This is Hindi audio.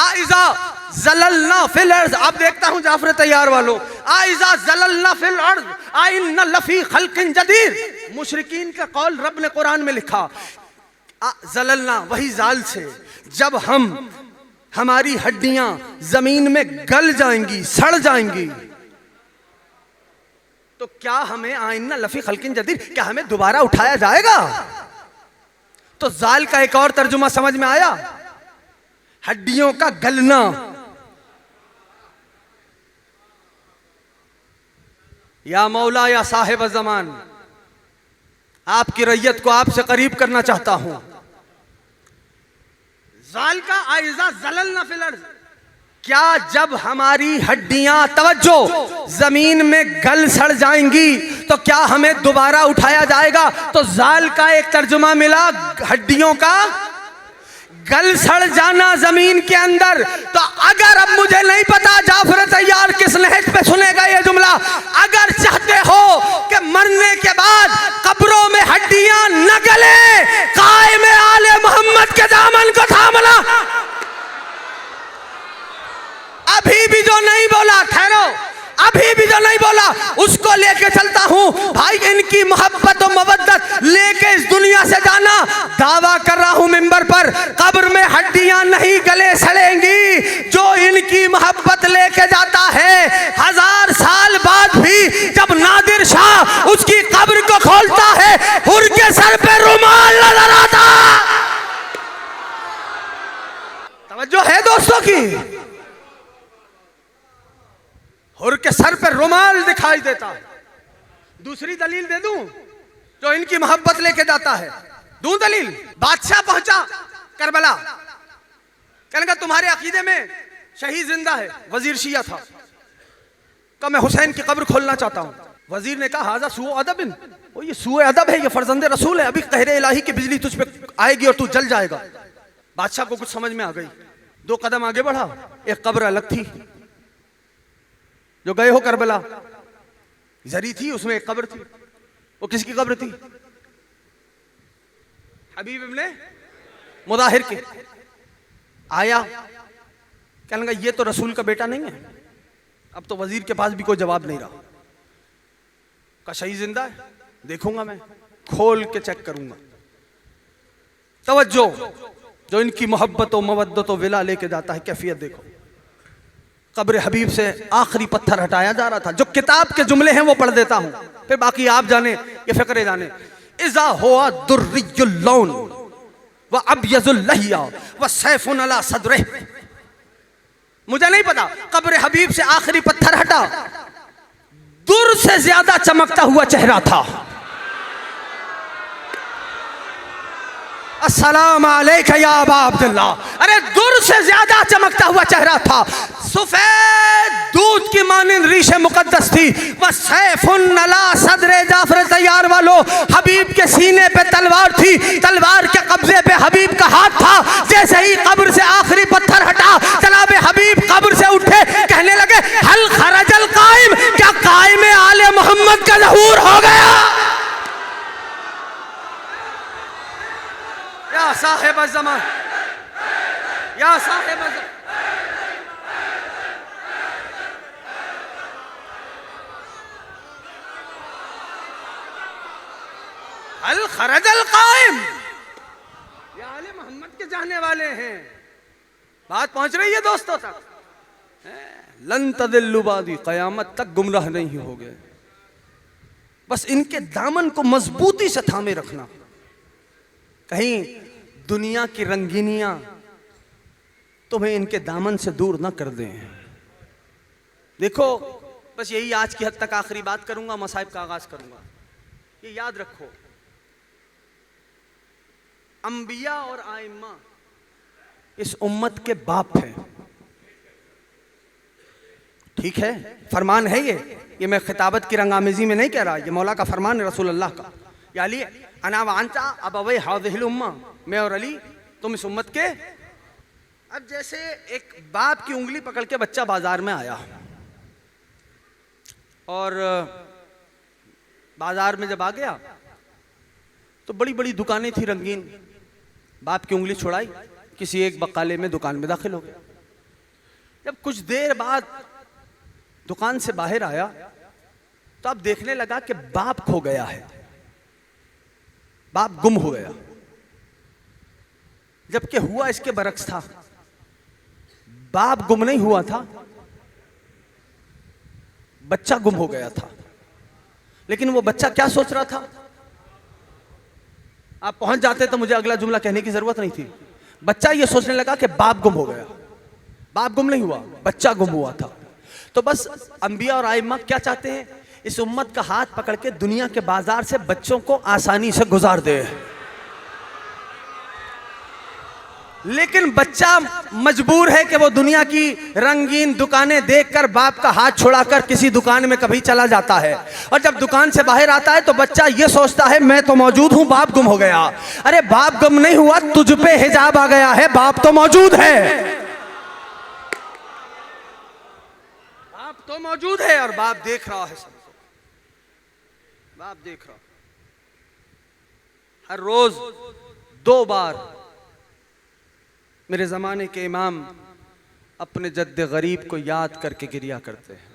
आइजा ज़ललना फिल अर्ज़, अब देखता हूं जाफर तैयार वालों, आइजा ज़ललना फिल अर्ज़ आइन्ना लफ़ी खल्क़िन जदीद। मुशरिकीन का कौल रब ने कुरान में लिखा, ज़ललना वही जाल से, जब हमारी हड्डियां जमीन में गल जाएंगी, सड़ जाएंगी, तो क्या हमें आइन्ना लफ़ी खल्क़िन जदीद, क्या हमें दोबारा उठाया जाएगा? तो जाल का एक और तर्जुमा समझ में आया, हड्डियों का गलना। या मौला या साहिब ज़मान, आपकी रैयत को आपसे करीब करना चाहता हूं। जाल का आइज़ा ज़ललना फिल अर्ज़, क्या जब हमारी हड्डियां तवज्जो जमीन में गल सड़ जाएंगी तो क्या हमें दोबारा उठाया जाएगा? तो जाल का एक तर्जुमा मिला, हड्डियों का गल सड़ जाना जमीन के अंदर। तो अगर, अब मुझे नहीं पता जाफर तैयार किस लहज पे सुनेगा ये जुमला, अगर चाहते हो कि मरने के बाद कब्रों में हड्डियां न गले, कायम आले मोहम्मद के दामन को थामना। अभी भी जो नहीं बोला, ठहरो, अभी भी जो नहीं बोला उसको लेके चलता हूं भाई। इनकी मोहब्बत और मवद्दत लेके इस दुनिया से जाना। दावा कर रहा हूं मिंबर पर, कब्र में हड्डियां नहीं गले सड़ेंगी। जो इनकी मोहब्बत लेके जाता है, 1000 साल बाद भी जब नादिर शाह उसकी कब्र को खोलता है, हुर के सर पे रुमाल नजर आता। तवज्जो है दोस्तों की? हुर के सर पर रुमाल दिखाई देता है। दूसरी दलील दे दूं जो इनकी मोहब्बत लेके जाता है? दूं दलील? बादशाह पहुंचा करबला, कहने का तुम्हारे अकीदे में शहीद जिंदा है, वजीर शिया था, कहा मैं हुसैन की कब्र खोलना चाहता हूं। वजीर ने कहा हाजा सुओ अदबिन, वो ये सुओ अदब है, ये फर्जंदे रसूल है, अभी कहरे इलाही की बिजली तुझ पे आएगी और तू जल जाएगा। बादशाह को कुछ समझ में आ गई, 2 कदम आगे बढ़ा, एक कब्र अलग थी। जो गए हो करबला, जरी थी, उसमें एक कब्र थी। वो किसकी कब्र थी? हबीब इब्ने मुदाहिर की। आया, कहने लगा ये तो रसूल का बेटा नहीं है। अब तो वजीर के पास भी कोई जवाब नहीं रहा। का शहीद जिंदा है, देखूंगा, मैं खोल के चेक करूंगा। तवज्जो, जो इनकी मोहब्बत और मवद्दत और विला लेके जाता है, कैफियत देखो। कब्र हबीब से आखिरी पत्थर हटाया जा रहा था। जो किताब के जुमले हैं वो पढ़ देता हूं, फिर बाकी आप जाने, ये फिक्रे जाने। इज़ा हुआ दुर्रियुल लौन व अबयजुल लहिया व सैफुन अला सदरिह। मुझे नहीं पता, कब्र हबीब से आखिरी पत्थर हटा, दुर से ज्यादा चमकता हुआ चेहरा था। अस्सलाम अलैका या अबा अब्दुल्ला। अरे दुर से ज्यादा चमकता हुआ चेहरा था, सफेद दूध की मानिंद रीशे मुकद्दस थी। बस सैफुन अला सदरे, जाफर तैयार वालों, हबीब के सीने पे तलवार थी, तलवार के कब्जे पे हबीब का हाथ था। जैसे ही कब्र से आखिरी पत्थर हटा, जनाबे हबीब कब्र से उठे, कहने लगे हल खरजल कायम, क्या कायम आले मोहम्मद का ज़हूर हो गया? या साहिब ज़मान, या साहिब ज़मान, अल खरजल कायम, ये आले मोहम्मद के चाहने वाले हैं। बात पहुंच रही है दोस्तों तक। लन तदिल्लु बादी, कयामत तक गुमराह नहीं हो गए। बस इनके दामन को मजबूती से थामे रखना, कहीं दुनिया की रंगीनियां तुम्हें इनके दामन से दूर ना कर दें। देखो, बस यही आज की हद तक आखिरी बात करूंगा, मसाइब का आगाज करूंगा। ये याद रखो, अंबिया और आइम्मा इस उम्मत के बाप हैं। ठीक है, फरमान है ये मैं खिताबत की रंगामेजी में नहीं कह रहा, ये मौला का फरमान है, रसूल अल्लाह का। या अली अना वांता अबवे हाज़िहिल उम्मा, मैं और अली तुम इस उम्मत के। अब जैसे एक बाप की उंगली पकड़ के बच्चा बाजार में आया, और बाजार में जब आ गया तो बड़ी बड़ी दुकानें थी रंगीन। बाप की उंगली छुड़ाई, किसी एक बकाले में दुकान में दाखिल हो गया। जब कुछ देर बाद दुकान से बाहर आया तो अब देखने लगा कि बाप खो गया है, बाप गुम हो गया। जबकि हुआ इसके बरक्स था, बाप गुम नहीं हुआ था, बच्चा गुम हो गया था। लेकिन वो बच्चा क्या सोच रहा था? आप पहुंच जाते तो मुझे अगला जुमला कहने की जरूरत नहीं थी। बच्चा ये सोचने लगा कि बाप गुम हो गया। बाप गुम नहीं हुआ, बच्चा गुम हुआ था। तो बस अंबिया और आइम्मा क्या चाहते हैं? इस उम्मत का हाथ पकड़ के दुनिया के बाजार से बच्चों को आसानी से गुजार दे। लेकिन बच्चा मजबूर है कि वो दुनिया की रंगीन दुकानें देखकर बाप का हाथ छुड़ाकर किसी दुकान में कभी चला जाता है। और जब दुकान से बाहर आता है तो बच्चा ये सोचता है मैं तो मौजूद हूं, बाप गुम हो गया। अरे बाप गुम नहीं हुआ, तुझ पे हिजाब आ गया है, बाप तो मौजूद है। बाप तो मौजूद है और बाप देख रहा है सबको। बाप देख रहा। हर रोज 2 बार मेरे ज़माने के इमाम अपने जद्द गरीब को याद करके गिरिया करते हैं।